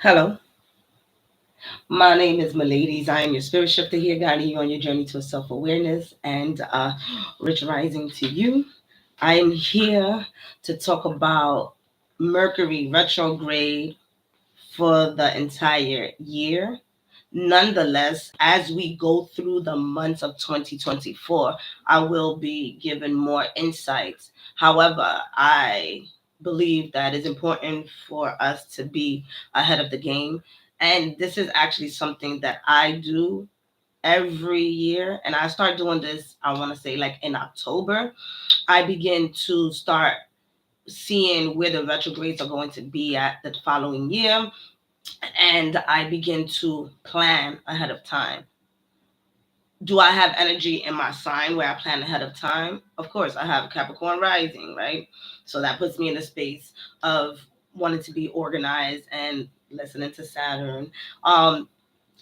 Hello, my name is Miladies. I am your spirit shifter here, guiding you on your journey to self awareness and rich rising to you. I am here to talk about Mercury retrograde for the entire year. Nonetheless, as we go through the months of 2024, I will be given more insights. However, I believe that it's important for us to be ahead of the game. And this is actually something that I do every year. And I start doing this, I want to say, like in October. I begin to start seeing where the retrogrades are going to be at the following year, and I begin to plan ahead of time. Do I have energy in my sign where I plan ahead of time? Of course, I have Capricorn rising, right? So that puts me in the space of wanting to be organized and listening to Saturn.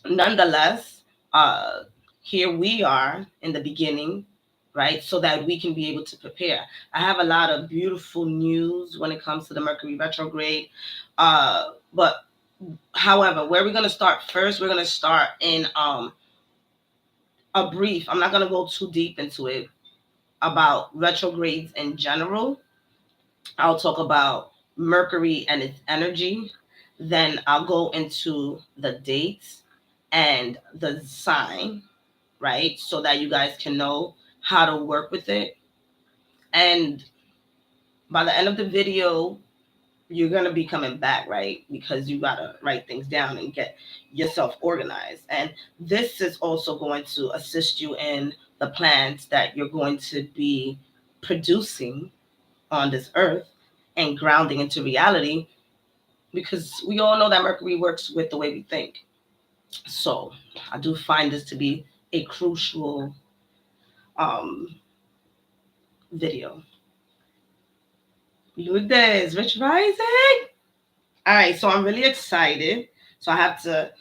Nonetheless, uh, here we are in the beginning, right? So that we can be able to prepare. I have a lot of beautiful news when it comes to the Mercury retrograde. But however, where we're going to start first, we're going to start in a brief. I'm not going to go too deep into it about retrogrades in general. I'll talk about Mercury and its energy. Then I'll go into the dates and the sign, right? So that you guys can know how to work with it. And by the end of the video, you're going to be coming back, right? Because you got to write things down and get yourself organized. And this is also going to assist you in the plans that you're going to be producing on this earth and grounding into reality, because we all know that Mercury works with the way we think. So I do find this to be a crucial um, video. Lourdes, Rich Rising. All right, so I'm really excited. So I have to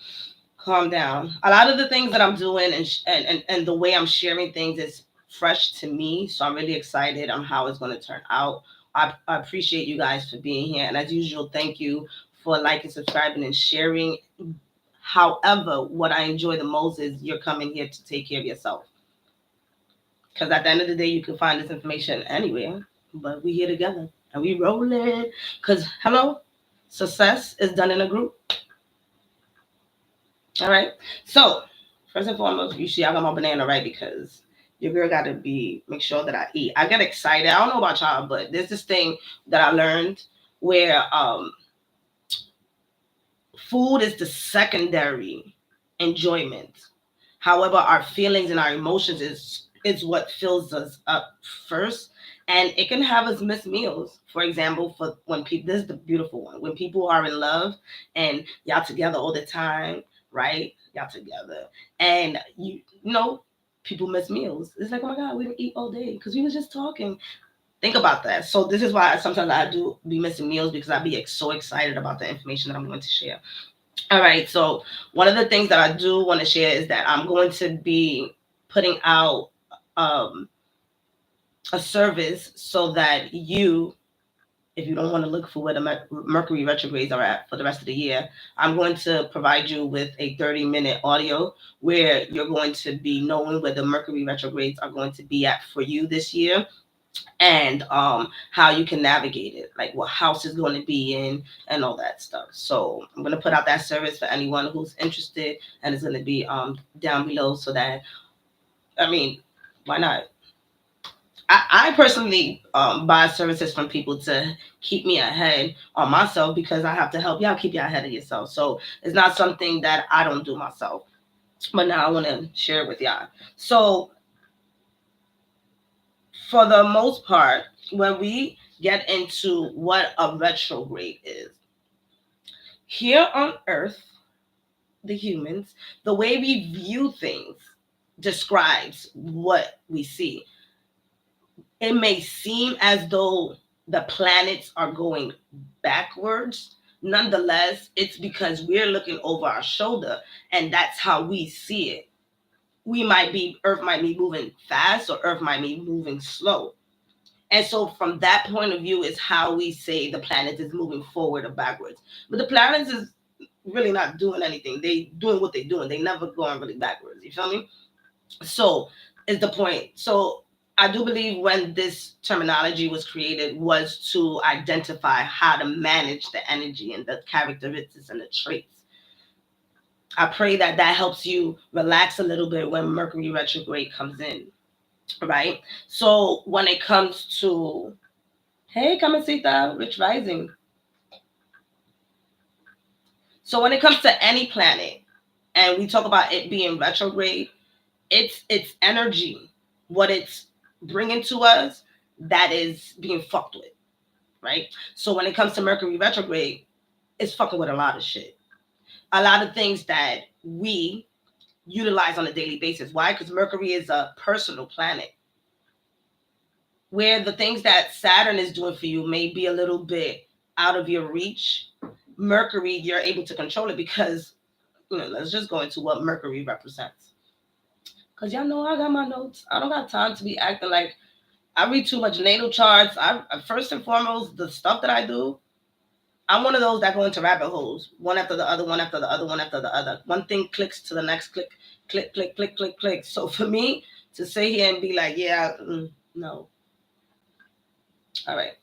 calm down. A lot of the things that I'm doing and the way I'm sharing things is fresh to me. So I'm really excited on how it's going to turn out. I appreciate you guys for being here. And as usual, thank you for liking, subscribing, and sharing. However, what I enjoy the most is you're coming here to take care of yourself. Because at the end of the day, you can find this information anywhere. But we here together and we rolling. Because, hello, success is done in a group. All right. So first and foremost, you see, I got my banana right because your girl got to make sure that I eat. I get excited. I don't know about y'all, but there's this thing that I learned where food is the secondary enjoyment. However, our feelings and our emotions is what fills us up first. And it can have us miss meals. For example, for when people, this is the beautiful one, when people are in love and y'all together all the time, right? Y'all together. And you know, people miss meals. It's like, oh my God, we didn't eat all day because we was just talking. Think about that. So this is why sometimes I do be missing meals, because I be so excited about the information that I'm going to share. All right. So one of the things that I do want to share is that I'm going to be putting out um, a service so that you, if you don't want to look for where the Mercury retrogrades are at for the rest of the year, I'm going to provide you with a 30-minute audio where you're going to be knowing where the Mercury retrogrades are going to be at for you this year, and how you can navigate it, like what house is going to be in and all that stuff. So I'm going to put out that service for anyone who's interested, and it's going to be down below, so that, I mean, why not? I personally buy services from people to keep me ahead on myself, because I have to help y'all keep y'all ahead of yourself. So it's not something that I don't do myself, but now I want to share it with y'all. So for the most part, when we get into what a retrograde is, here on Earth, the humans, the way we view things describes what we see. It may seem as though the planets are going backwards. Nonetheless, it's because we're looking over our shoulder, and that's how we see it. Earth might be moving fast, or Earth might be moving slow. And so from that point of view is how we say the planet is moving forward or backwards. But the planet is really not doing anything. They doing what they doing. They never going really backwards. You feel me? So is the point. So I do believe when this terminology was created was to identify how to manage the energy and the characteristics and the traits. I pray that that helps you relax a little bit when Mercury retrograde comes in, right? So when it comes to, hey, Kamasita, Rich Rising. So when it comes to any planet, and we talk about it being retrograde, it's energy, what it's bringing to us that is being fucked with, right? So when it comes to Mercury retrograde, it's fucking with a lot of shit, a lot of things that we utilize on a daily basis. Why? Because Mercury is a personal planet, where the things that Saturn is doing for you may be a little bit out of your reach. Mercury, you're able to control it because, let's just go into what Mercury represents. Because y'all know I got my notes. I don't got time to be acting like I read too much natal charts. I first and foremost, the stuff that I do, I'm one of those that go into rabbit holes, one after the other, one after the other, one after the other. One thing clicks to the next, click, click, click, click, click, click. So for me to sit here and be like, yeah, no. All right.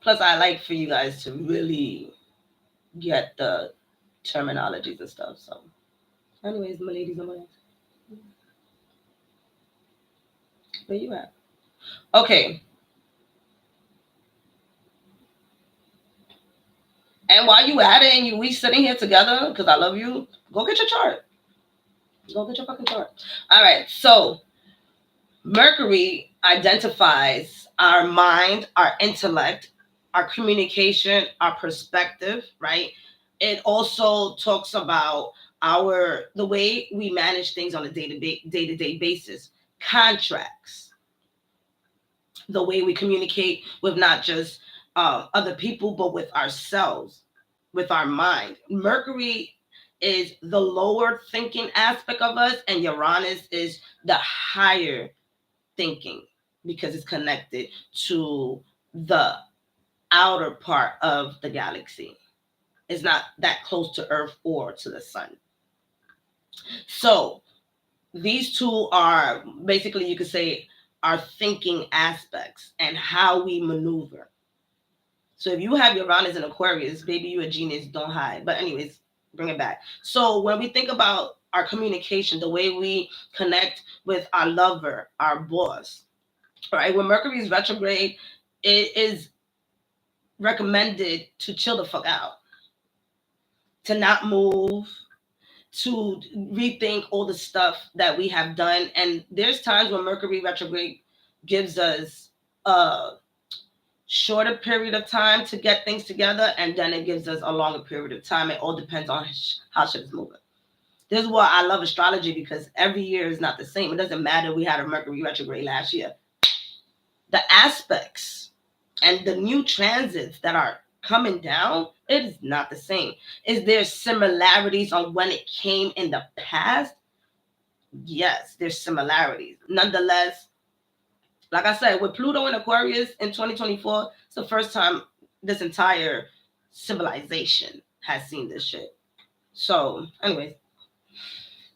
Plus, I like for you guys to really get the terminologies and stuff. So, anyways, my ladies and my ladies, where you at? Okay. And while you at it and we sitting here together, because I love you, go get your chart. Go get your fucking chart. All right. So, Mercury identifies our mind, our intellect, our communication, our perspective, right? It also talks about the way we manage things on a day-to-day basis, contracts, the way we communicate with not just other people, but with ourselves, with our mind. Mercury is the lower thinking aspect of us, and Uranus is the higher thinking, because it's connected to the outer part of the galaxy. It's not that close to Earth or to the sun. So these two are basically, you could say, our thinking aspects and how we maneuver. So if you have Uranus in Aquarius, baby, you a genius, don't hide. But anyways, bring it back. So when we think about our communication, the way we connect with our lover, our boss, right? When Mercury is retrograde, it is recommended to chill the fuck out, to not move, to rethink all the stuff that we have done. And there's times when Mercury retrograde gives us a shorter period of time to get things together, and then it gives us a longer period of time. It all depends on how shit is moving. This is why I love astrology, because every year is not the same. It doesn't matter we had a Mercury retrograde last year. The aspects and the new transits that are coming down, it is not the same. Is there similarities on when it came in the past? Yes, there's similarities. Nonetheless, like I said, with Pluto in Aquarius in 2024, it's the first time this entire civilization has seen this shit. So, anyways,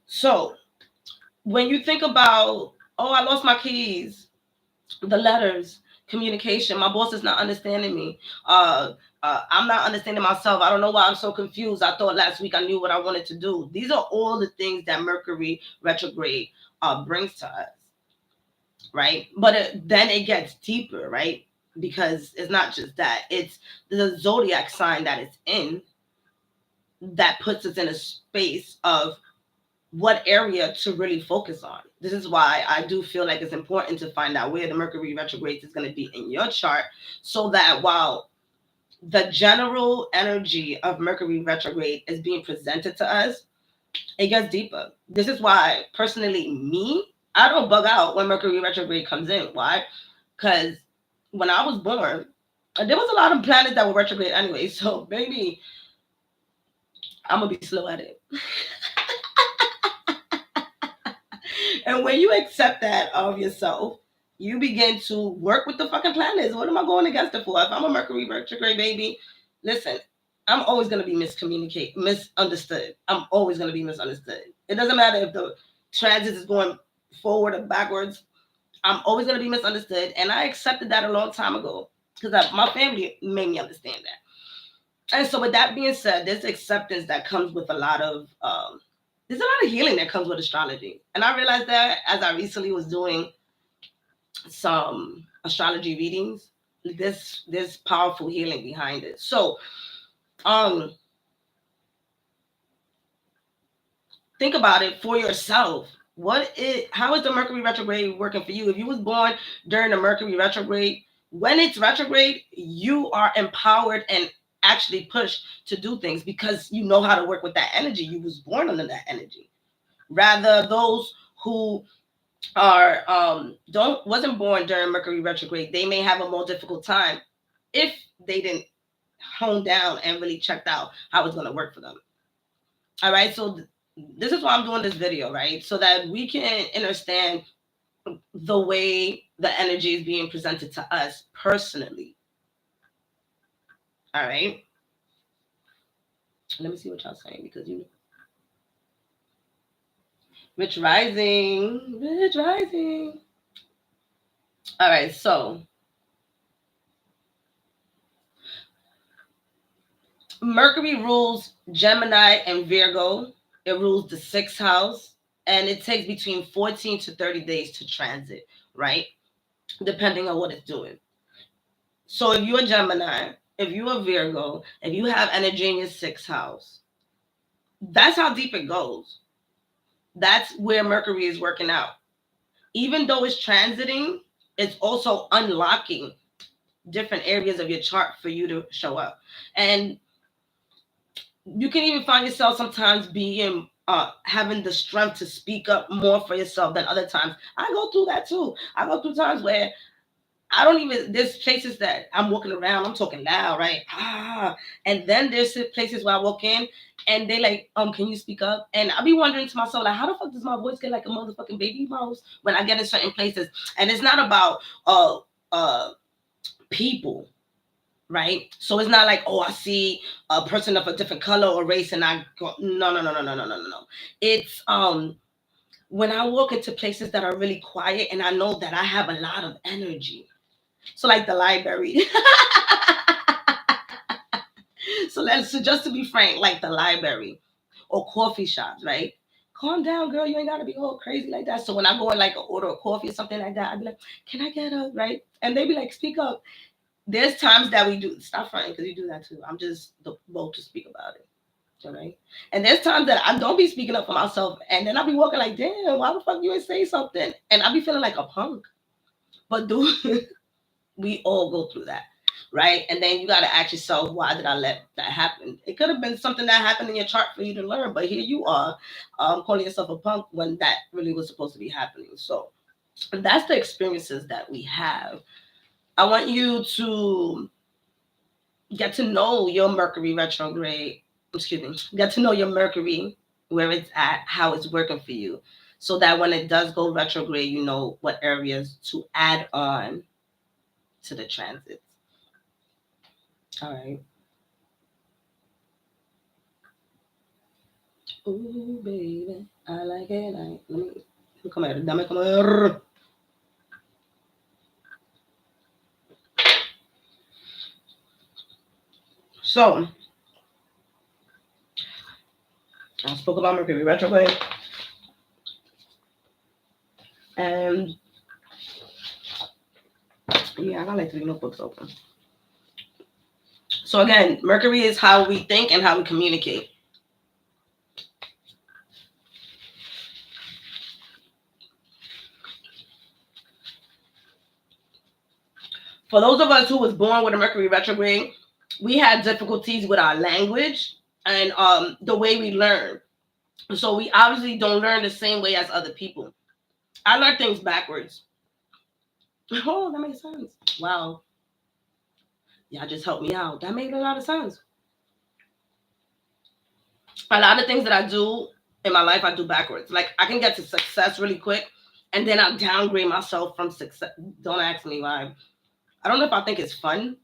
so when you think about, oh, I lost my keys, the letters, communication, my boss is not understanding me. I'm not understanding myself. I don't know why I'm so confused. I thought last week I knew what I wanted to do. These are all the things that Mercury retrograde brings to us, right? But then it gets deeper, right? Because it's not just that. It's the zodiac sign that it's in that puts us in a space of what area to really focus on. This is why I do feel like it's important to find out where the Mercury retrograde is going to be in your chart, so that while the general energy of Mercury retrograde is being presented to us, it gets deeper. This is why, personally, me, I don't bug out when Mercury retrograde comes in. Why? Because when I was born, there was a lot of planets that were retrograde anyway, so maybe I'm going to be slow at it. And when you accept that of yourself, you begin to work with the fucking planets. What am I going against it for? If I'm a Mercury retrograde baby, listen, I'm always going to be misunderstood. I'm always going to be misunderstood. It doesn't matter if the transit is going forward or backwards. I'm always going to be misunderstood. And I accepted that a long time ago because my family made me understand that. And so with that being said, there's acceptance that comes with a lot of, there's a lot of healing that comes with astrology. And I realized that as I recently was doing some astrology readings, there's powerful healing behind it. So, think about it for yourself. How is the Mercury retrograde working for you? If you was born during the Mercury retrograde, when it's retrograde, you are empowered and actually pushed to do things because you know how to work with that energy. You was born under that energy. Rather, those who are wasn't born during Mercury retrograde, they may have a more difficult time if they didn't hone down and really checked out how it's going to work for them. All right, so this is why I'm doing this video, right? So that we can understand the way the energy is being presented to us personally. All right. Let me see what y'all saying because you. Rich Rising. Rich Rising. All right, so Mercury rules Gemini and Virgo. It rules the 6th house, and it takes between 14 to 30 days to transit, right? Depending on what it's doing. So if you're a Gemini, if you're a Virgo, if you have energy in your 6th house, that's how deep it goes. That's where Mercury is working out. Even though it's transiting, it's also unlocking different areas of your chart for you to show up. And you can even find yourself sometimes being having the strength to speak up more for yourself than other times. I go through that too. I go through times where I don't even, there's places that I'm walking around, I'm talking loud, right? And then there's places where I walk in and they like, can you speak up? And I'll be wondering to myself, like, how the fuck does my voice get like a motherfucking baby mouse when I get in certain places? And it's not about people, right? So it's not like, oh, I see a person of a different color or race and I go, no. It's when I walk into places that are really quiet and I know that I have a lot of energy. So like the library. So just to be frank, like the library or coffee shops, right? Calm down, girl. You ain't gotta be all crazy like that. So when I go and like order a coffee or something like that, I'd be like, can I get a right? And they be like, speak up. There's times that we do stop fronting because you do that too. I'm just the bold to speak about it. All right. And there's times that I don't be speaking up for myself, and then I'll be walking like, damn, why the fuck you ain't say something? And I'll be feeling like a punk. But we all go through that, right? And then you got to ask yourself, why did I let that happen? It could have been something that happened in your chart for you to learn, but here you are calling yourself a punk when that really was supposed to be happening. So that's the experiences that we have. I want you to get to know your Mercury retrograde. Get to know your Mercury, where it's at, how it's working for you, so that when it does go retrograde, you know what areas to add on to the transits. All right. Ooh, baby, I like it. Let me come here. Dame come here. So, I spoke about Mercury retrograde, and yeah, I got like 3 notebooks open. So again, Mercury is how we think and how we communicate. For those of us who was born with a Mercury retrograde, we had difficulties with our language and the way we learn. So we obviously don't learn the same way as other people. I learn things backwards. Oh, that makes sense. Wow. Y'all just helped me out. That made a lot of sense. A lot of things that I do in my life, I do backwards. Like I can get to success really quick, and then I downgrade myself from success. Don't ask me why. I don't know if I think it's fun.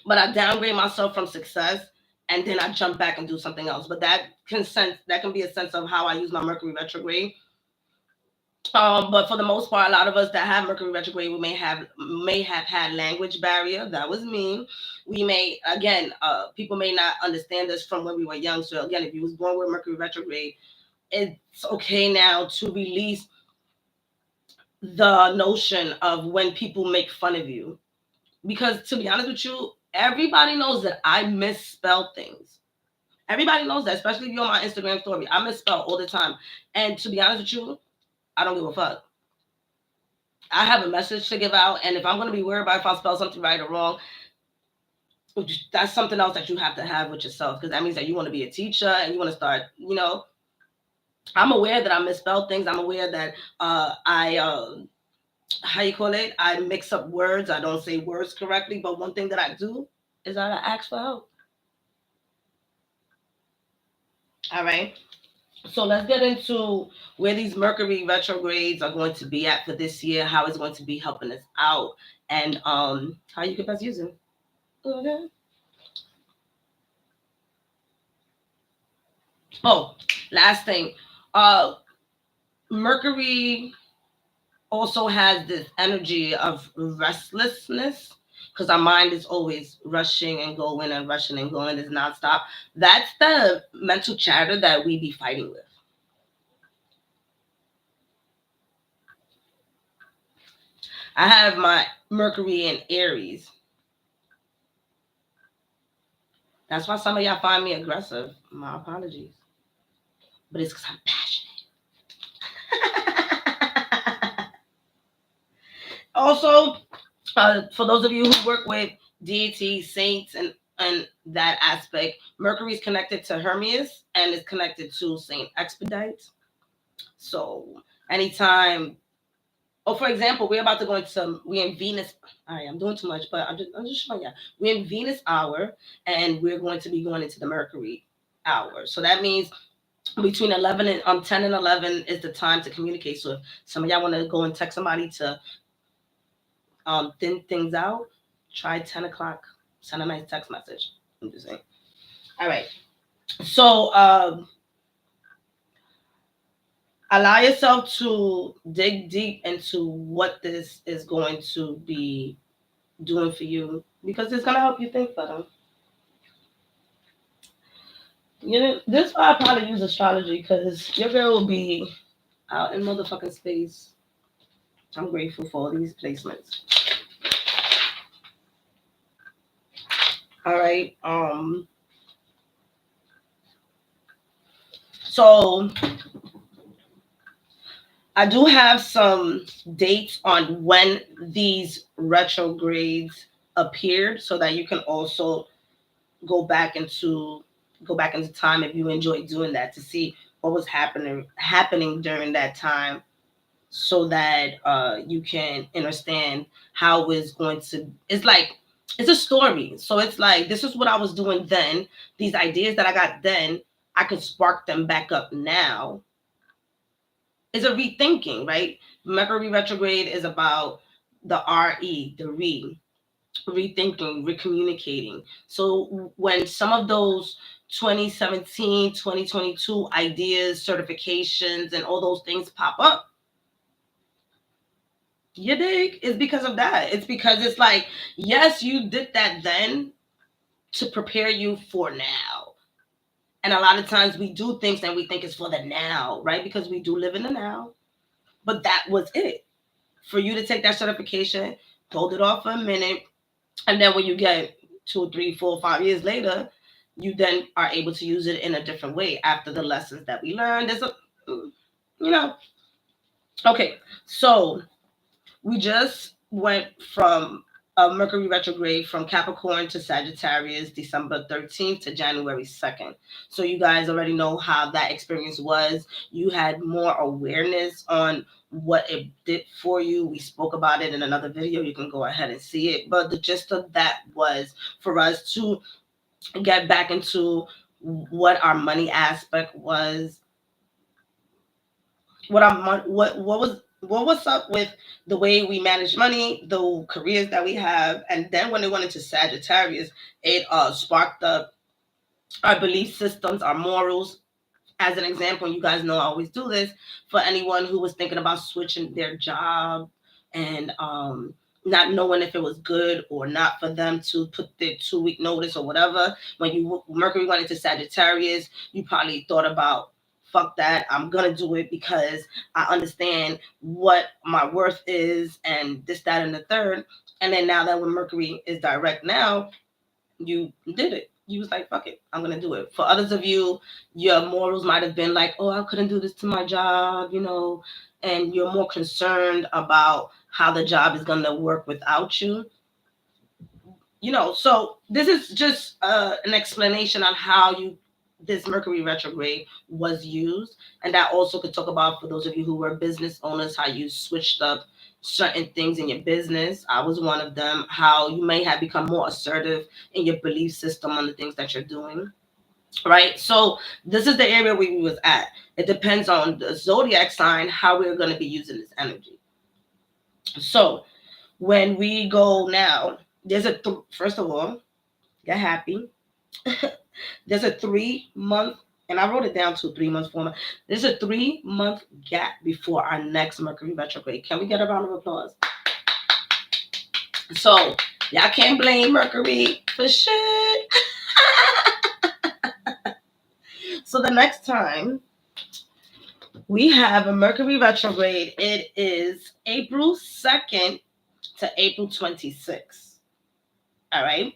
but I downgrade myself from success, and then I jump back and do something else. But that can be a sense of how I use my Mercury retrograde. But for the most part, a lot of us that have Mercury retrograde, we may have had language barrier. That was me. We may again, people may not understand this from when we were young. So again, if you was born with Mercury retrograde, it's okay now to release the notion of when people make fun of you. Because to be honest with you, everybody knows that I misspell things. Everybody knows that, especially if you're on my Instagram story. I misspell all the time. And to be honest with you, I don't give a fuck. I have a message to give out, and if I'm going to be worried about if I spell something right or wrong, that's something else that you have to have with yourself, because that means that you want to be a teacher and you want to start, I'm aware that I misspell things. I'm aware that how you call it? I mix up words. I don't say words correctly. But one thing that I do is that I ask for help. All right. So let's get into where these Mercury retrogrades are going to be at for this year, how it's going to be helping us out, and how you can best use it. Okay. Oh, last thing. Uh Mercury also has this energy of restlessness, because our mind is always rushing and going and rushing and going. It's nonstop. That's the mental chatter that we be fighting with. I have my Mercury in Aries. That's why some of y'all find me aggressive. My apologies. But it's because I'm passionate. Also, for those of you who work with deities, saints, and that aspect, Mercury is connected to Hermes and is connected to Saint Expedite. So anytime, oh, for example, we're about to go into we're in Venus. All right, I'm doing too much, but I'm just showing you. We're in Venus hour, and we're going to be going into the Mercury hour. So that means between 11 and 10 and 11 is the time to communicate. So if some of y'all want to go and text somebody to thin things out, try 10 o'clock. Send a nice text message. I'm just saying. All right. So allow yourself to dig deep into what this is going to be doing for you, because it's going to help you think better. This is why I probably use astrology, because your girl will be out in motherfucking space. I'm grateful for all these placements. All right. So I do have some dates on when these retrogrades appeared, so that you can also go back into time if you enjoy doing that, to see what was happening during that time, so that you can understand how it's going to. It's like it's a story. So it's like, this is what I was doing then. These ideas that I got then, I could spark them back up now. It's a rethinking, right? Mercury retrograde is about the rethinking, recommunicating. So when some of those 2017, 2022 ideas, certifications, and all those things pop up, you dig? It's because of that. It's because it's like, yes, you did that then to prepare you for now. And a lot of times we do things and we think it's for the now, right? Because we do live in the now. But that was it. For you to take that certification, hold it off for a minute, and then when you get 2, 3, 4, 5 years later, you then are able to use it in a different way after the lessons that we learned. You know, okay. So we just went from a Mercury retrograde from Capricorn to Sagittarius, December 13th to January 2nd. So you guys already know how that experience was. You had more awareness on what it did for you. We spoke about it in another video. You can go ahead and see it. But the gist of that was for us to get back into what our money aspect was. What was well, what's up with the way we manage money, the careers that we have, and then when it went into Sagittarius, it sparked up our belief systems, our morals. As an example, you guys know I always do this for anyone who was thinking about switching their job and not knowing if it was good or not for them to put their 2 week notice or whatever. When you Mercury went into Sagittarius, you probably thought about, fuck that, I'm gonna do it because I understand what my worth is and this, that, and the third. And then now that when Mercury is direct now, you did it. You was like, fuck it, I'm gonna do it. For others of you, your morals might have been like, oh, I couldn't do this to my job, and you're more concerned about how the job is gonna work without you. So this is just an explanation on how this Mercury retrograde was used, and that also could talk about for those of you who were business owners how you switched up certain things in your business. I was one of them. How you may have become more assertive in your belief system on the things that you're doing. Right. So this is the area where we was at. It depends on the zodiac sign how we're going to be using this energy. So when we go now, there's first of all, get happy. There's a 3 month, and I wrote it down to 3 months, 4 months. There's a 3 month gap before our next Mercury retrograde. Can we get a round of applause? So y'all can't blame Mercury for shit. So the next time we have a Mercury retrograde, it is April 2nd to April 26th. All right.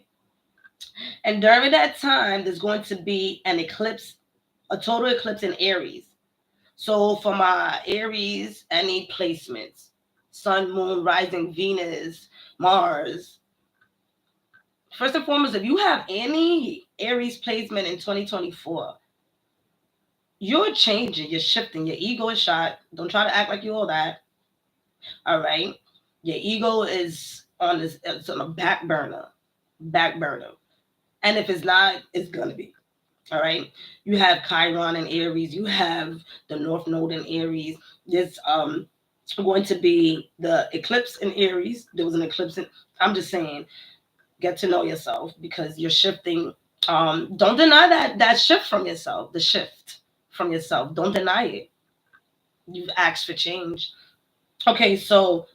And during that time, there's going to be an eclipse, a total eclipse in Aries. So for my Aries, any placements, Sun, Moon, Rising, Venus, Mars. First and foremost, if you have any Aries placement in 2024, you're changing, you're shifting, your ego is shot. Don't try to act like you all that. All right. Your ego is it's on a back burner. Back burner. And if it's not, it's gonna be. All right. You have Chiron in Aries. You have the North Node in Aries. There's going to be the eclipse in Aries. There was an eclipse in. I'm just saying, get to know yourself because you're shifting. Don't deny that shift from yourself. The shift from yourself. Don't deny it. You've asked for change. Okay, so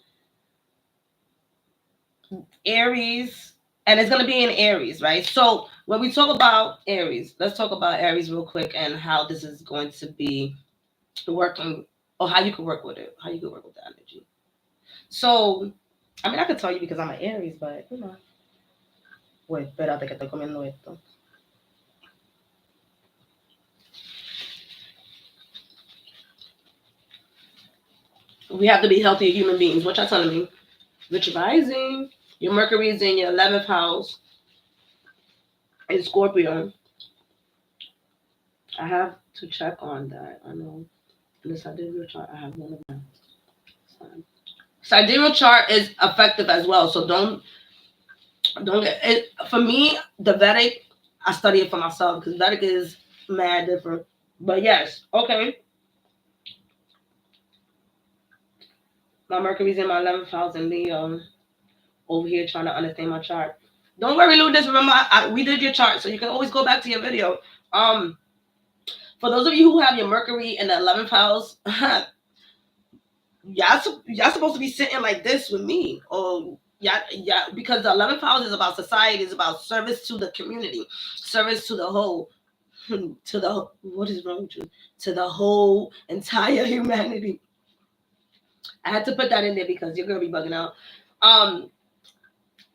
Aries, and it's going to be in Aries, right? So when we talk about Aries, let's talk about Aries real quick and how this is going to be working, or how you can work with it, how you can work with the energy. So, I mean, I could tell you because I'm an Aries, but wait, espérate que estoy comiendo esto. We have to be healthy human beings. What y'all telling me? Rich rising. Your Mercury is in your 11th house. In Scorpio. I have to check on that. I know. In the sidereal chart, I have one of them. Sidereal chart is effective as well. So don't get it. For me, the Vedic, I study it for myself because Vedic is mad different. But yes, okay. My Mercury's in my 11th house in Leo. Over here trying to understand my chart. Don't worry, Ludus. Remember, we did your chart, so you can always go back to your video. For those of you who have your Mercury in the 11th house, y'all supposed to be sitting like this with me, or yeah, because the 11th house is about society, is about service to the community, service to the whole, to the what is wrong with you, to the whole entire humanity. I had to put that in there because you're gonna be bugging out.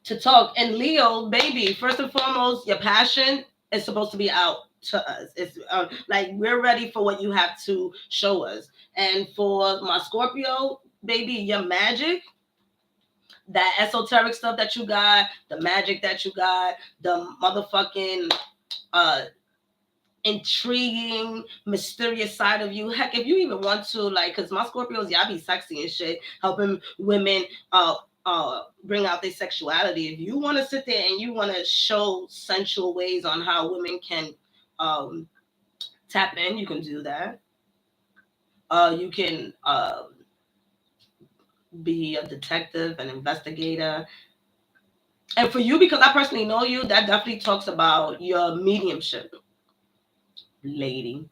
To talk. And Leo, baby, first and foremost, your passion is supposed to be out to us. It's like we're ready for what you have to show us. And for my Scorpio, baby, your magic, that esoteric stuff that you got, the magic that you got, the motherfucking intriguing, mysterious side of you. Heck, if you even want to, like, because my Scorpios, y'all be sexy and shit, helping women bring out their sexuality. If you want to sit there and you want to show sensual ways on how women can tap in, you can do that. You can be a detective, an investigator. And for you, because I personally know you, that definitely talks about your mediumship, lady.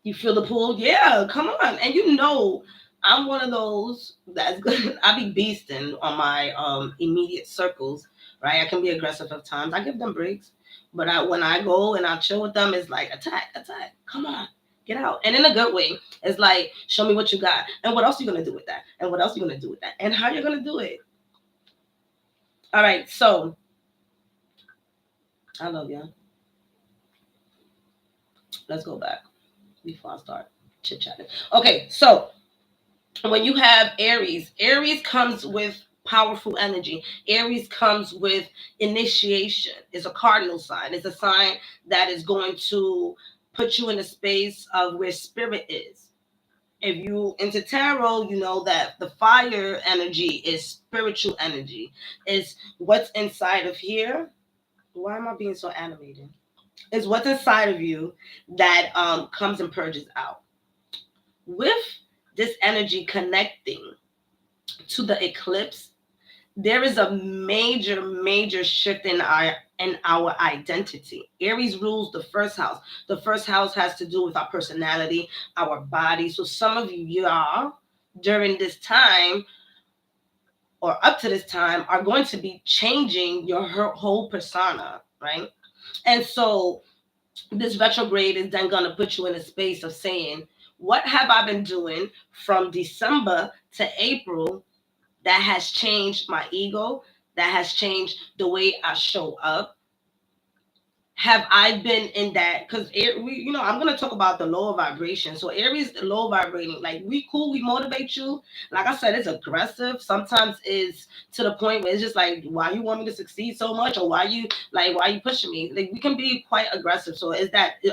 You feel the pull? Yeah, come on. And you know, I'm one of those that's good. I be beasting on my immediate circles, right? I can be aggressive at times. I give them breaks. But when I go and I chill with them, it's like attack, attack. Come on, get out. And in a good way. It's like, show me what you got. And what else you gonna do with that? And what else you gonna do with that? And how you're gonna do it. All right, so I love you. Let's go back before I start chit chatting. Okay, so when you have Aries, Aries comes with powerful energy. Aries comes with initiation. It's a cardinal sign. It's a sign that is going to put you in a space of where spirit is. If you into tarot, you know that the fire energy is spiritual energy. It's what's inside of here. Why am I being so animated? It's what's inside of you that comes and purges out. With this energy connecting to the eclipse, there is a major shift in our identity. Aries rules the first house. The first house has to do with our personality, our body. So some of y'all during this time or up to this time are going to be changing your whole persona, right? And so this retrograde is then going to put you in a space of saying, what have I been doing from December to April that has changed my ego, that has changed the way I show up? Have I been in that? Because I'm gonna talk about the lower vibration. So Aries, the low vibrating, like we cool, we motivate you. Like I said, it's aggressive. Sometimes it's to the point where it's just like, why you want me to succeed so much, or why you pushing me? Like we can be quite aggressive. So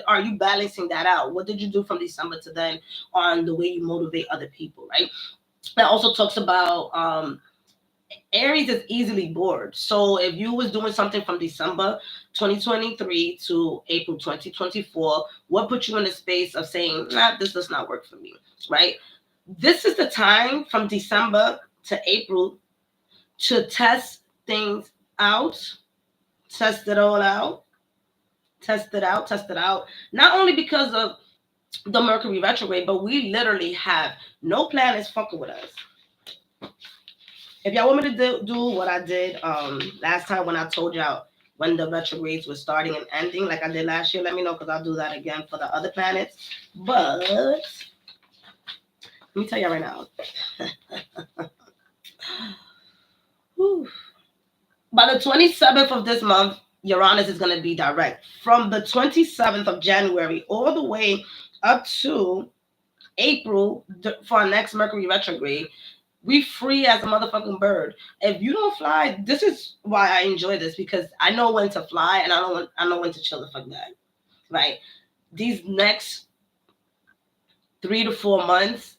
are you balancing that out? What did you do from December to then on the way you motivate other people, right? That also talks about Aries is easily bored. So if you was doing something from December 2023 to April 2024, what put you in the space of saying, nah, this does not work for me, right? This is the time from December to April to test things out, test it all out, test it out, test it out. Not only because of the Mercury retrograde, but we literally have no planets fucking with us. If y'all want me to do what I did last time when I told y'all when the retrogrades were starting and ending, like I did last year, let me know, because I'll do that again for the other planets. But let me tell y'all right now. By the 27th of this month, Uranus is going to be direct. From the 27th of January all the way up to April for our next Mercury retrograde, we free as a motherfucking bird. If you don't fly, this is why I enjoy this, because I know when to fly and I know when to chill the fuck back. Right? These next 3 to 4 months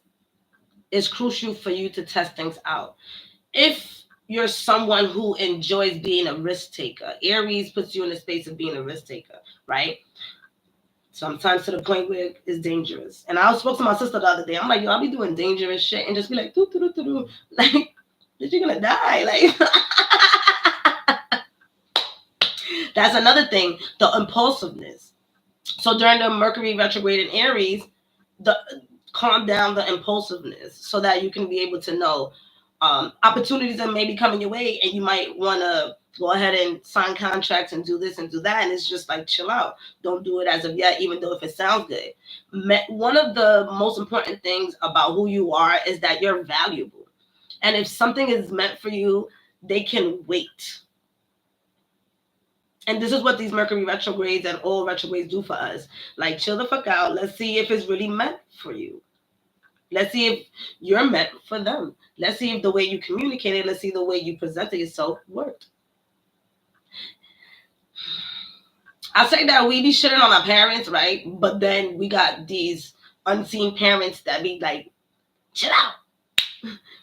is crucial for you to test things out. If you're someone who enjoys being a risk taker, Aries puts you in a space of being a risk taker, right? Sometimes to the point where it's dangerous. And I spoke to my sister the other day. I'm like, yo, I'll be doing dangerous shit and just be like, doo, doo, doo, doo. Like, you're gonna die. Like, that's another thing, the impulsiveness. So during the Mercury retrograde in Aries, calm down the impulsiveness so that you can be able to know opportunities that may be coming your way, and you might want to go ahead and sign contracts and do this and do that, and it's just like, chill out. Don't do it as of yet, even though if it sounds good. One of the most important things about who you are is that you're valuable, and if something is meant for you, they can wait. And this is what these Mercury retrogrades and all retrogrades do for us. Like, chill the fuck out. Let's see if it's really meant for you. Let's see if you're meant for them. Let's see if the way you communicated, let's see the way you presented yourself worked. I say that we be shitting on our parents, right? But then we got these unseen parents that be like, chill out.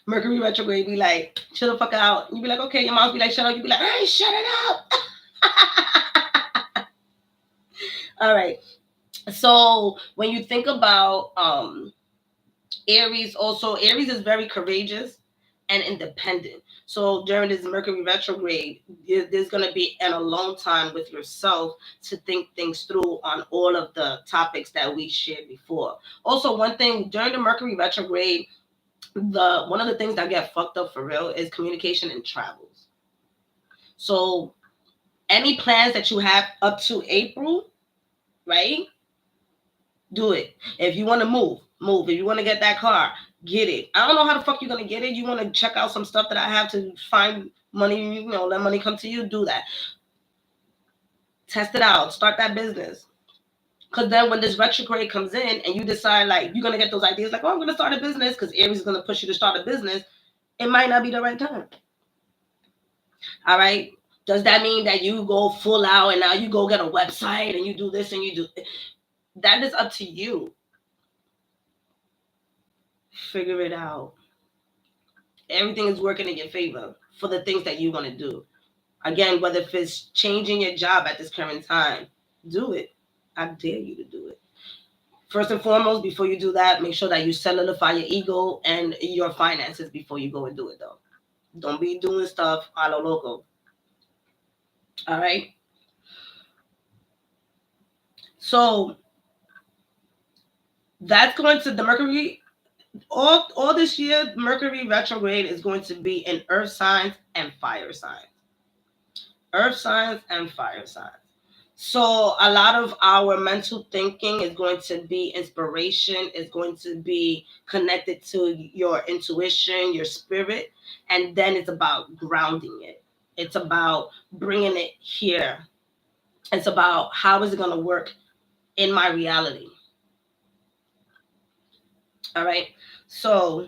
Mercury retrograde be like, chill the fuck out. You be like, okay, your mom be like, shut up. You be like, hey, shut it up. All right. So when you think about Aries also, Aries is very courageous and independent. So during this Mercury retrograde, there's going to be an alone time with yourself to think things through on all of the topics that we shared before. Also, one thing during the Mercury retrograde, the one of the things that get fucked up for real is communication and travels. So any plans that you have up to April, right? Do it. If you want to move. If you want to get that car, get it. I don't know how the fuck you're gonna get it. You want to check out some stuff that I have to find money, let money come to you, do that. Test it out. Start that business. Because then when this retrograde comes in and you decide like you're gonna get those ideas like, oh, I'm gonna start a business because Aries is gonna push you to start a business, it might not be the right time. All right. Does that mean that you go full out and now you go get a website and you do this and you do that? Is up to you. Figure it out. Everything is working in your favor for the things that you want to do. Again, whether if it's changing your job at this current time, do it. I dare you to do it. First and foremost, before you do that, make sure that you solidify your ego and your finances before you go and do it, though. Don't be doing stuff a lo loco. All right? So that's going to the Mercury. All this year, Mercury retrograde is going to be in earth signs and fire signs. Earth signs and fire signs. So a lot of our mental thinking is going to be inspiration, is going to be connected to your intuition, your spirit, and then it's about grounding it. It's about bringing it here. It's about how is it going to work in my reality. All right. So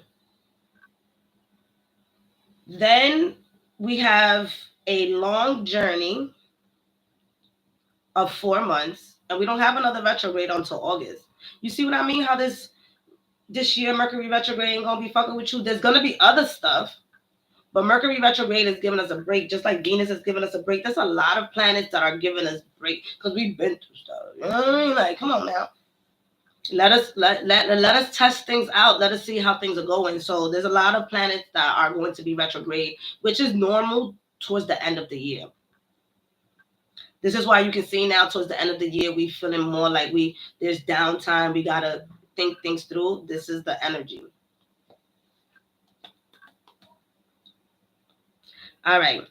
then we have a long journey of 4 months, and we don't have another retrograde until August. You see what I mean? How this year Mercury retrograde ain't gonna be fucking with you. There's gonna be other stuff, but Mercury retrograde is giving us a break, just like Venus is giving us a break. There's a lot of planets that are giving us break because we've been through stuff. You know what I mean? Like, come on now. Let us test things out. Let us see how things are going. So there's a lot of planets that are going to be retrograde, which is normal towards the end of the year. This is why you can see now towards the end of the year, we feeling more like there's downtime. We got to think things through. This is the energy. All right.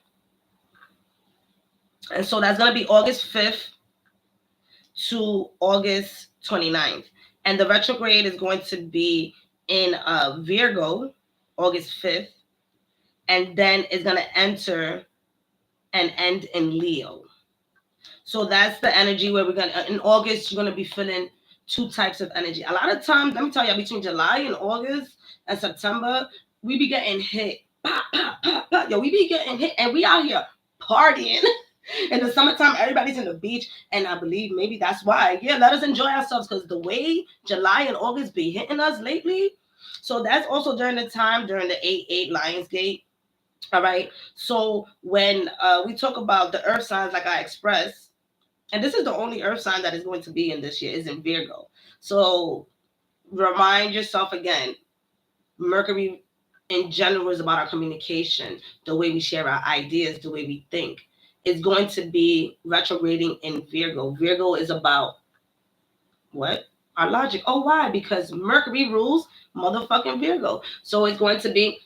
And so that's going to be August 5th to August 29th. And the retrograde is going to be in Virgo, August 5th. And then it's going to enter and end in Leo. So that's the energy where we're going to, in August, you're going to be feeling two types of energy. A lot of times, let me tell you, between July and August and September, we be getting hit. Pop, pop, pop, pop. Yo, we be getting hit and we out here partying. In the summertime, everybody's in the beach. And I believe maybe that's why. Yeah, let us enjoy ourselves because the way July and August be hitting us lately. So that's also during the time, during the 8-8 Lionsgate. All right. So when we talk about the earth signs, like I expressed, and this is the only earth sign that is going to be in this year, is in Virgo. So remind yourself again, Mercury in general is about our communication, the way we share our ideas, the way we think. It's going to be retrograding in Virgo. Virgo is about what? Our logic. Oh, why? Because Mercury rules motherfucking Virgo. So it's going to be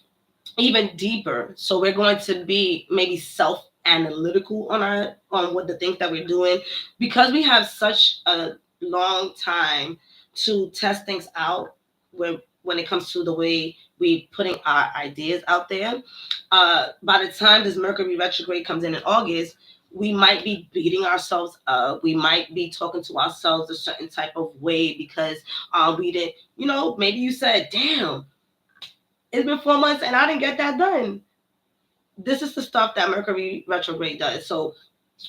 even deeper. So we're going to be maybe self-analytical on what the things that we're doing, because we have such a long time to test things out when it comes to the way we putting our ideas out there. By the time this Mercury retrograde comes in August, we might be beating ourselves up. We might be talking to ourselves a certain type of way because we didn't, maybe you said, damn, it's been 4 months and I didn't get that done. This is the stuff that Mercury retrograde does. So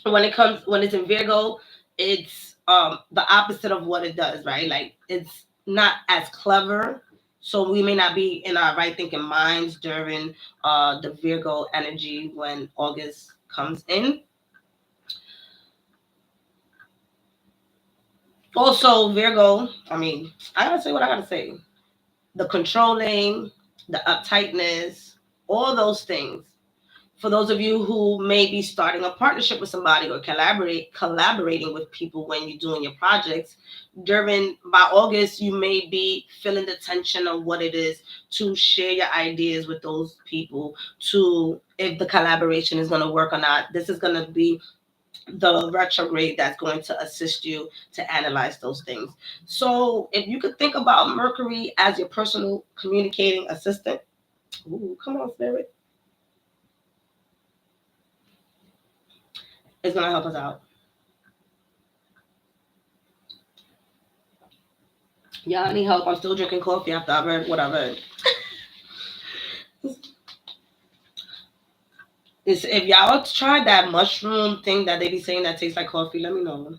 when it's in Virgo, it's the opposite of what it does, right? Like it's not as clever. So we may not be in our right thinking minds during the Virgo energy when August comes in. Also, Virgo, I gotta say what I gotta say. the controlling, the uptightness, all those things. For those of you who may be starting a partnership with somebody or collaborating with people when you're doing your projects, by August, you may be feeling the tension of what it is to share your ideas with those people, to if the collaboration is going to work or not. This is going to be the retrograde that's going to assist you to analyze those things. So if you could think about Mercury as your personal communicating assistant, ooh, come on, Spirit, it's going to help us out. Yeah, I need help. I'm still drinking coffee after I read what I read. If y'all tried that mushroom thing that they be saying that tastes like coffee, let me know.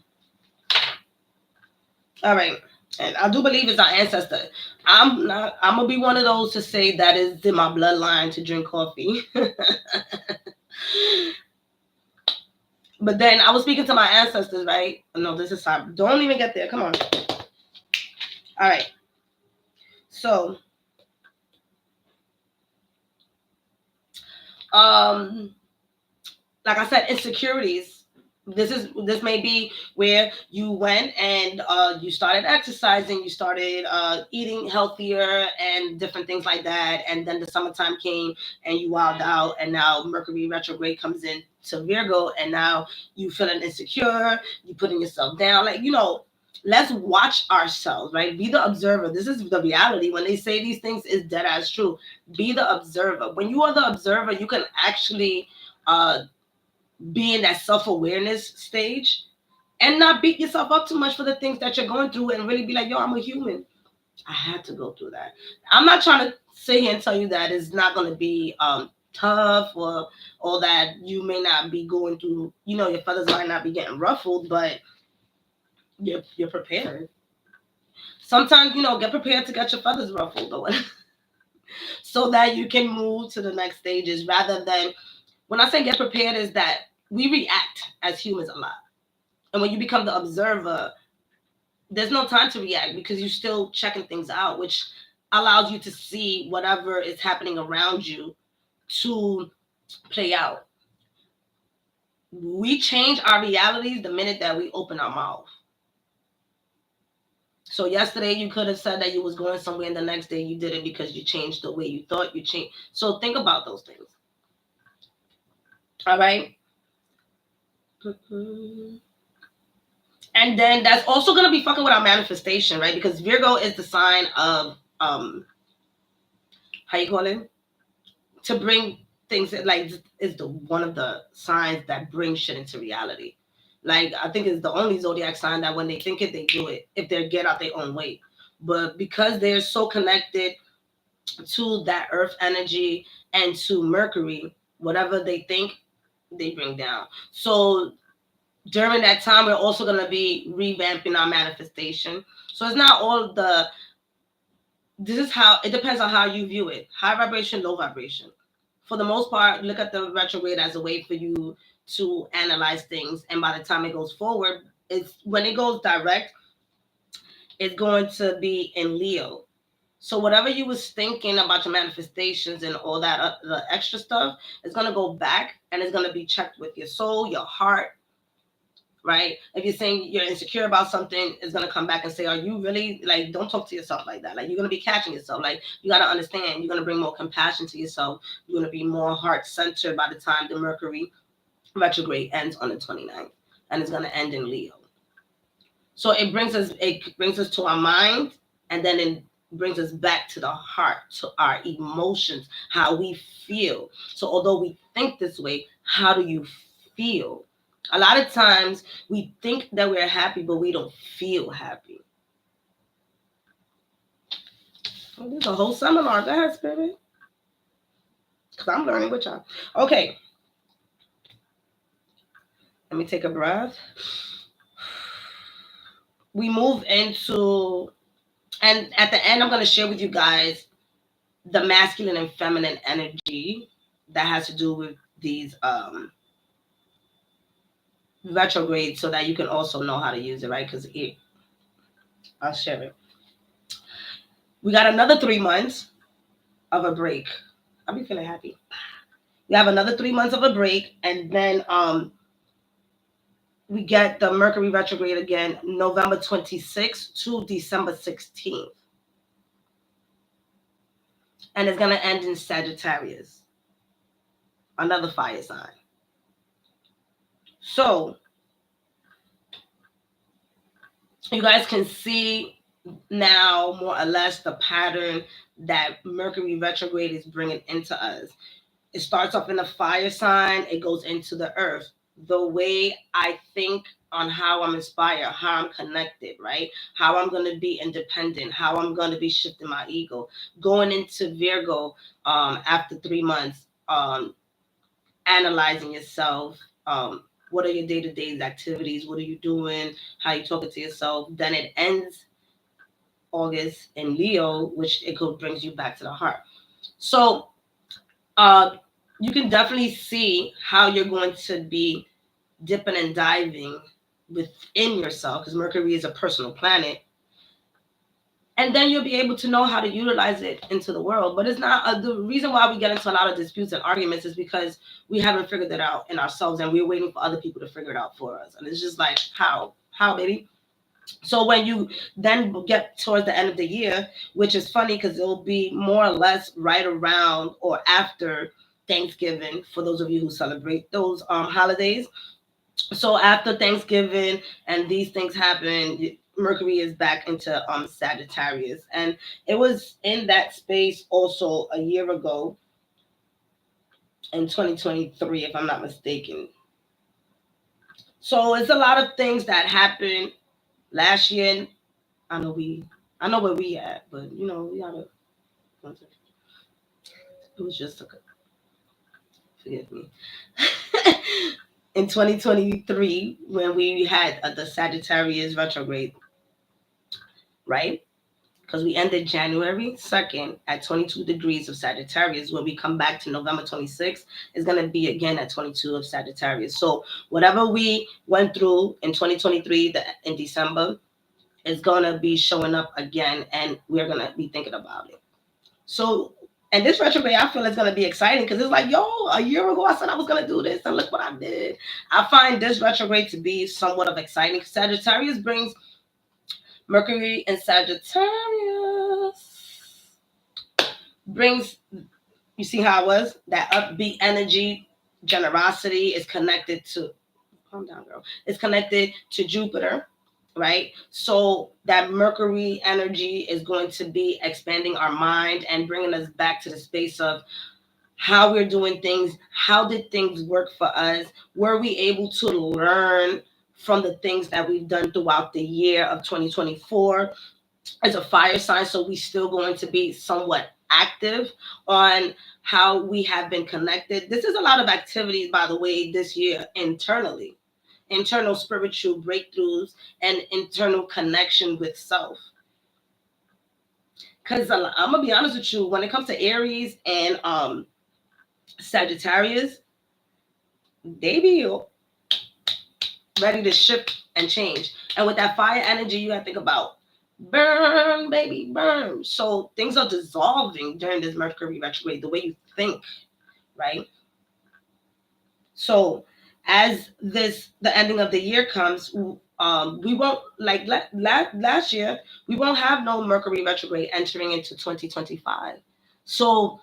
All right. And I do believe it's our ancestor. I'm gonna be one of those to say that is in my bloodline to drink coffee. But then I was speaking to my ancestors, right? No, this is time. Don't even get there. Come on. All right. So, like I said, insecurities. This may be where you went and you started exercising, you started eating healthier and different things like that, and then the summertime came and you wilded out, and now Mercury retrograde comes in to Virgo, and now you feeling insecure, you putting yourself down, like, let's watch ourselves, right? Be the observer. This is the reality. When they say these things, is dead as true. Be the observer. When you are the observer, you can actually be in that self-awareness stage and not beat yourself up too much for the things that you're going through, and really be like, yo, I'm a human. I had to go through that. I'm not trying to sit here and tell you that it's not going to be tough, or that you may not be going through, your feathers might not be getting ruffled, but you're prepared. Sometimes, get prepared to get your feathers ruffled or so that you can move to the next stages, rather than, when I say get prepared, is that we react as humans a lot. And when you become the observer, there's no time to react because you're still checking things out, which allows you to see whatever is happening around you to play out. We change our realities the minute that we open our mouth. So yesterday you could have said that you was going somewhere, and the next day you didn't because you changed the way you thought. You changed. So think about those things. All right. And then that's also going to be fucking with our manifestation, right? Because Virgo is the sign of how you call it? To bring things, like, is the one of the signs that bring shit into reality. Like, I think it's the only zodiac sign that when they think it, they do it, if they get out their own way. But because they're so connected to that earth energy and to Mercury, whatever they think, they bring down. So during that time, we're also going to be revamping our manifestation. So it's not all this is how, it depends on how you view it. High vibration, low vibration. For the most part, look at the retrograde as a way for you to analyze things. And by the time it goes forward, when it goes direct, it's going to be in Leo. So whatever you was thinking about your manifestations and all that, the extra stuff, is going to go back, and it's going to be checked with your soul, your heart, right? If you're saying you're insecure about something, it's going to come back and say, are you really, like, don't talk to yourself like that. Like, you're going to be catching yourself. Like, you got to understand, you're going to bring more compassion to yourself. You're going to be more heart-centered by the time the Mercury retrograde ends on the 29th, and it's going to end in Leo. So it brings us to our mind, and then it brings us back to the heart, to our emotions, how we feel. So although we think this way, how do you feel? A lot of times we think that we're happy, but we don't feel happy. Oh, there's a whole seminar. Go ahead, Spirit. Because I'm learning with y'all. Okay. Let me take a breath. We move into, and at the end, I'm going to share with you guys the masculine and feminine energy that has to do with these retrograde, so that you can also know how to use it, right? Because I'll share it. We got another 3 months of a break. I'll be feeling happy. We have another 3 months of a break, and then we get the Mercury retrograde again, November 26th to December 16th. And it's going to end in Sagittarius, another fire sign. So you guys can see now more or less the pattern that Mercury retrograde is bringing into us. It starts off in a fire sign, it goes into the earth. The way I think on how I'm inspired, how I'm connected, right? How I'm going to be independent, how I'm going to be shifting my ego. Going into Virgo after 3 months, analyzing yourself. What are your day-to-day activities? What are you doing? How are you talking to yourself? Then it ends August in Leo, which it brings you back to the heart. So you can definitely see how you're going to be dipping and diving within yourself, because Mercury is a personal planet. And then you'll be able to know how to utilize it into the world. But it's not the reason why we get into a lot of disputes and arguments is because we haven't figured it out in ourselves, and we're waiting for other people to figure it out for us. And it's just like, how, baby? So when you then get towards the end of the year, which is funny because it'll be more or less right around or after Thanksgiving for those of you who celebrate those holidays. So after Thanksgiving and these things happen, Mercury is back into Sagittarius, and it was in that space also a year ago in 2023, if I'm not mistaken. So it's a lot of things that happened last year. I know where we at, but we gotta. It was just forgive me. In 2023, when we had the Sagittarius retrograde, right? Because we ended January 2nd at 22 degrees of Sagittarius. When we come back to November 26th, it's going to be again at 22 of Sagittarius. So whatever we went through in 2023 in December is going to be showing up again, and we're going to be thinking about it. So, and this retrograde, I feel it's going to be exciting because it's like, a year ago I said I was going to do this, and look what I did. I find this retrograde to be somewhat of exciting. Sagittarius brings Mercury in Sagittarius brings, you see how it was? That upbeat energy, generosity is connected to, calm down, girl. It's connected to Jupiter, right? So that Mercury energy is going to be expanding our mind and bringing us back to the space of how we're doing things. How did things work for us? Were we able to learn from the things that we've done throughout the year of 2024? As a fire sign, so we still going to be somewhat active on how we have been connected. This is a lot of activities, by the way, this year internally. Internal spiritual breakthroughs and internal connection with self. Because I'm going to be honest with you, when it comes to Aries and Sagittarius, they be ready to shift and change. And with that fire energy, you got to think about burn, baby, burn. So things are dissolving during this Mercury retrograde, the way you think, right? So as the ending of the year comes, we won't, like last year, we won't have no Mercury retrograde entering into 2025. So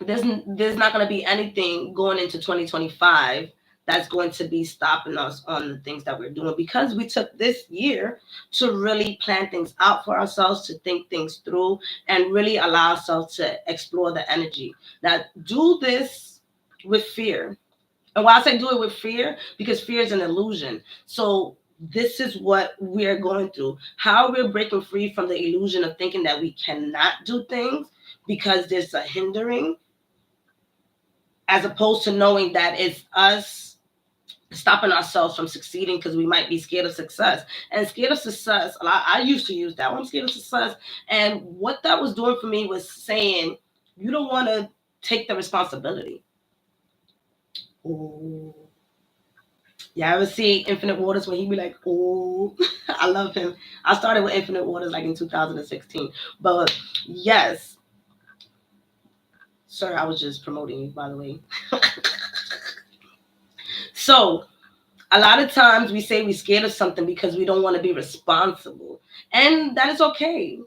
there's not going to be anything going into 2025 that's going to be stopping us on the things that we're doing, because we took this year to really plan things out for ourselves, to think things through, and really allow ourselves to explore the energy. Now, do this with fear. And why I say do it with fear, because fear is an illusion. So this is what we're going through. How we're breaking free from the illusion of thinking that we cannot do things because there's a hindering, as opposed to knowing that it's us stopping ourselves from succeeding because we might be scared of success. And scared of success, I used to use that one, scared of success. And what that was doing for me was saying, you don't want to take the responsibility. Ooh. Yeah, I ever see Infinite Waters when he be like, oh, I love him. I started with Infinite Waters like in 2016. But yes, sir, I was just promoting you, by the way. So a lot of times we say we're scared of something because we don't want to be responsible. And that is okay.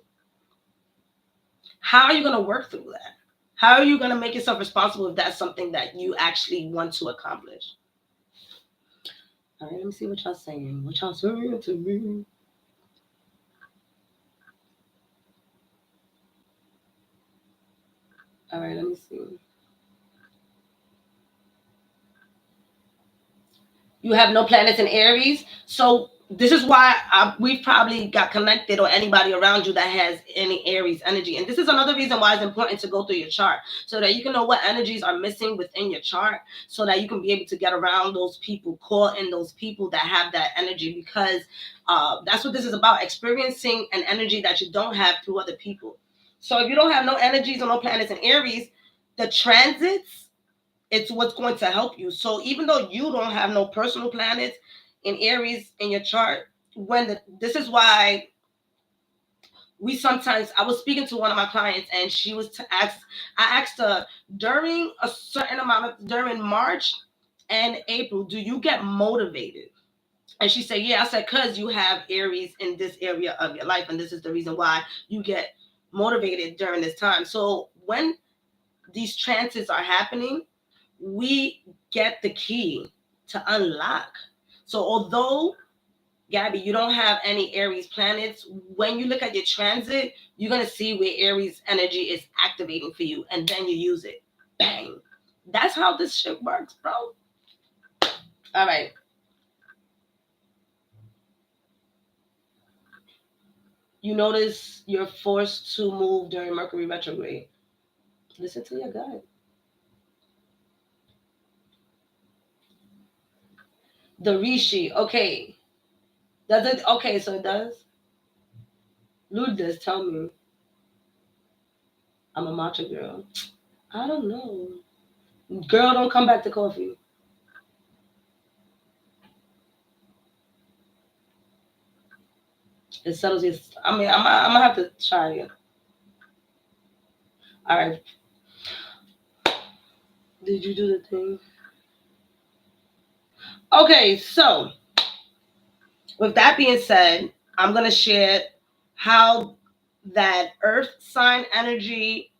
How are you going to work through that? How are you going to make yourself responsible if that's something that you actually want to accomplish? All right, let me see what y'all saying. What y'all saying to me? All right, let me see. You have no planets in Aries. So this is why we've probably got connected, or anybody around you that has any Aries energy. And this is another reason why it's important to go through your chart so that you can know what energies are missing within your chart, so that you can be able to get around those people, call in those people that have that energy, because that's what this is about, experiencing an energy that you don't have through other people. So if you don't have no energies or no planets in Aries, the transits, it's what's going to help you. So even though you don't have no personal planets in Aries in your chart, this is why we sometimes, I was speaking to one of my clients and she was I asked her, during a certain amount of, during March and April, do you get motivated? And she said, yeah. I said, because you have Aries in this area of your life, and this is the reason why you get motivated during this time. So when these transits are happening, we get the key to unlock. So although, Gabby, you don't have any Aries planets, when you look at your transit, you're going to see where Aries energy is activating for you, and then you use it. Bang. That's how this shit works, bro. All right. You notice you're forced to move during Mercury retrograde. Listen to your gut. The Rishi. Okay. Does it? Okay, so it does. Lourdes, tell me. I'm a matcha girl. I don't know. Girl, don't come back to coffee. It settles your. I mean, I'm gonna have to try it. All right. Did you do the thing? Okay, so with that being said, I'm gonna share how that Earth sign energy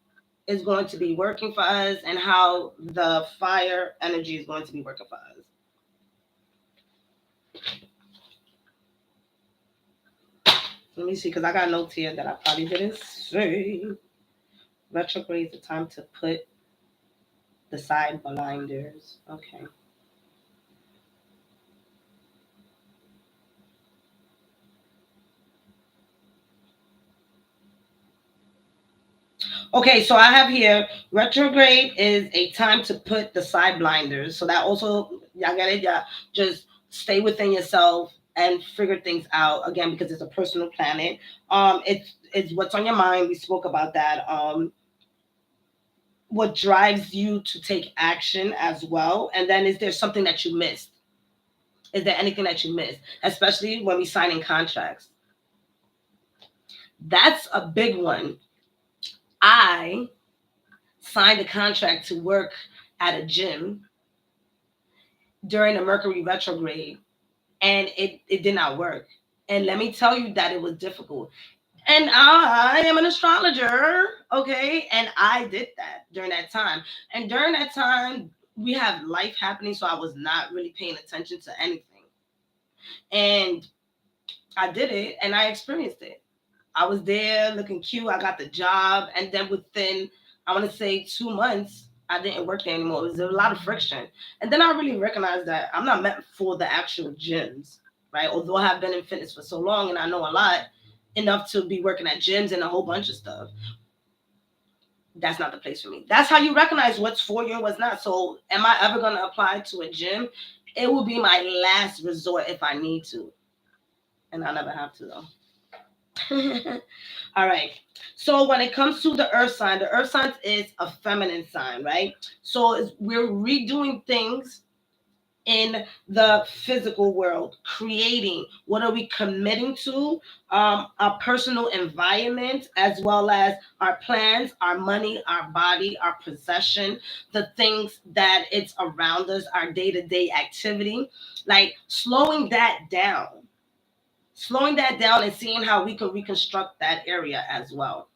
is going to be working for us, and how the fire energy is going to be working for us. Let me see, because I got notes here that I probably didn't say. Retrograde is the time to put the side blinders. Okay. Okay, so I have here, retrograde is a time to put the side blinders. So that also, y'all get it? Yeah, just stay within yourself and figure things out, again, because it's a personal planet. It's what's on your mind. We spoke about that. What drives you to take action as well. And then, is there something that you missed? Is there anything that you missed? Especially when we sign in contracts. That's a big one. I signed a contract to work at a gym during the Mercury retrograde, and it did not work. And let me tell you that it was difficult. And I am an astrologer, okay? And I did that during that time. And during that time, we have life happening, so I was not really paying attention to anything. And I did it, and I experienced it. I was there looking cute. I got the job, and then within, I want to say, 2 months, I didn't work there anymore. It was a lot of friction, and then I really recognized that I'm not meant for the actual gyms, right? Although I have been in fitness for so long and I know a lot, enough to be working at gyms and a whole bunch of stuff. That's not the place for me. That's how you recognize what's for you and what's not. So, am I ever going to apply to a gym? It will be my last resort if I need to, and I never have to though. All right. So when it comes to the earth sign is a feminine sign, right? So we're redoing things in the physical world, creating. What are we committing to? Our personal environment, as well as our plans, our money, our body, our possession, the things that it's around us, our day-to-day activity. Like slowing that down and seeing how we can reconstruct that area as well.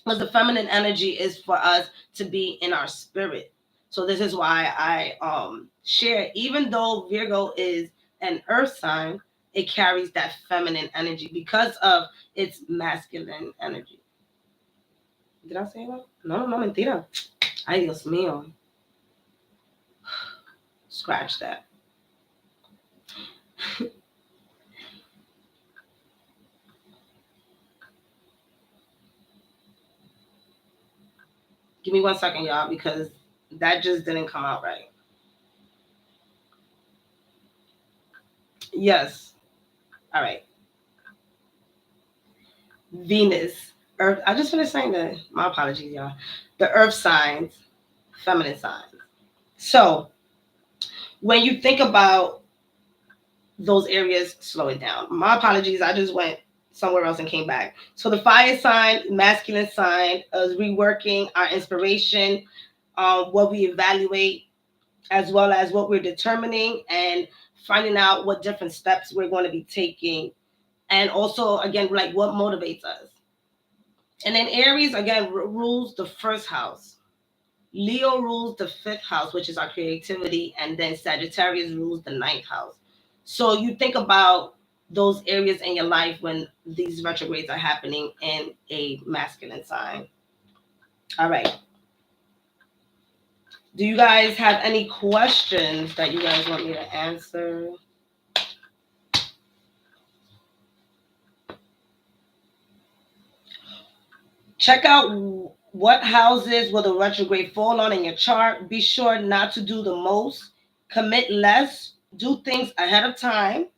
Because the feminine energy is for us to be in our spirit. So this is why I share, even though Virgo is an earth sign, it carries that feminine energy because of its masculine energy. Did I say that? No, no, mentira. Ay, Dios mío. Scratch that. Give me 1 second, y'all, because that just didn't come out right. Yes. All right. Venus, Earth. I just finished saying that. My apologies, y'all. The Earth signs, feminine signs. So when you think about those areas, slow it down. My apologies. I just went somewhere else and came back. So the fire sign, masculine sign, is reworking our inspiration, what we evaluate, as well as what we're determining and finding out what different steps we're going to be taking. And also, again, like what motivates us. And then Aries, again, rules the first house. Leo rules the fifth house, which is our creativity. And then Sagittarius rules the ninth house. So you think about those areas in your life when these retrogrades are happening in a masculine sign. All right. Do you guys have any questions that you guys want me to answer? Check out what houses will the retrograde fall on in your chart. Be sure not to do the most, commit less, do things ahead of time.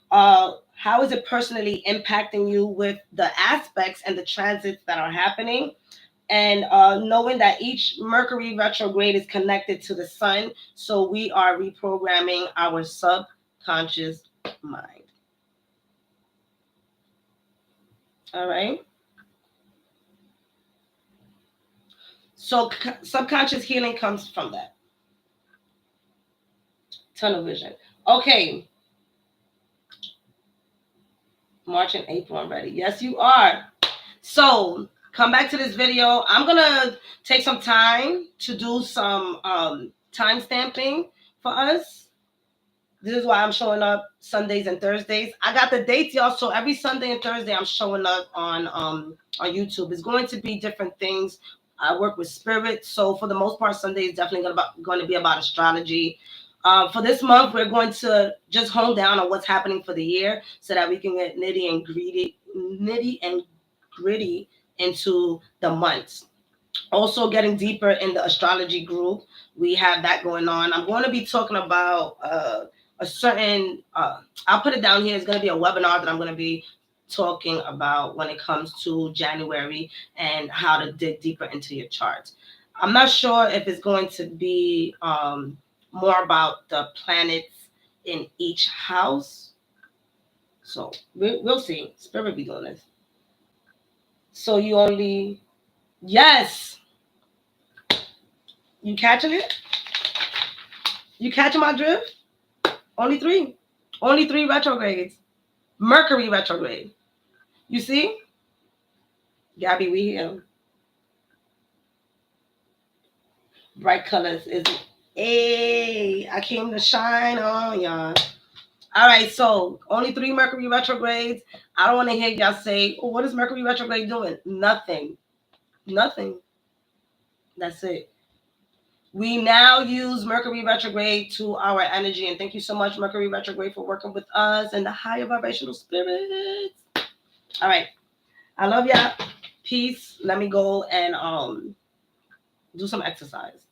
How is it personally impacting you with the aspects and the transits that are happening? And knowing that each Mercury retrograde is connected to the sun, so we are reprogramming our subconscious mind. All right. So subconscious healing comes from that. Tunnel vision. Okay. March and April, I'm ready. Yes, you are. So come back to this video. I'm going to take some time to do some time stamping for us. This is why I'm showing up Sundays and Thursdays. I got the dates, y'all. So every Sunday and Thursday, I'm showing up on YouTube. It's going to be different things. I work with spirit. So for the most part, Sunday is definitely going to be about astrology. For this month, we're going to just hone down on what's happening for the year so that we can get nitty and gritty into the months. Also getting deeper in the astrology group. We have that going on. I'm going to be talking about a certain, I'll put it down here. It's going to be a webinar that I'm going to be talking about when it comes to January and how to dig deeper into your charts. I'm not sure if it's going to be more about the planets in each house. So we'll see. Spirit be doing this. So you only, yes. You catching it? You catching my drift? Only three. Only three retrogrades. Mercury retrograde. You see? Gabby, we here. Bright colors is hey, I came to shine on y'all. All right, so only three Mercury retrogrades. I don't want to hear y'all say, oh, what is Mercury retrograde doing? Nothing. Nothing. That's it. We now use Mercury retrograde to our energy. And thank you so much, Mercury retrograde, for working with us and the higher vibrational spirits. All right. I love y'all. Peace. Let me go and do some exercise.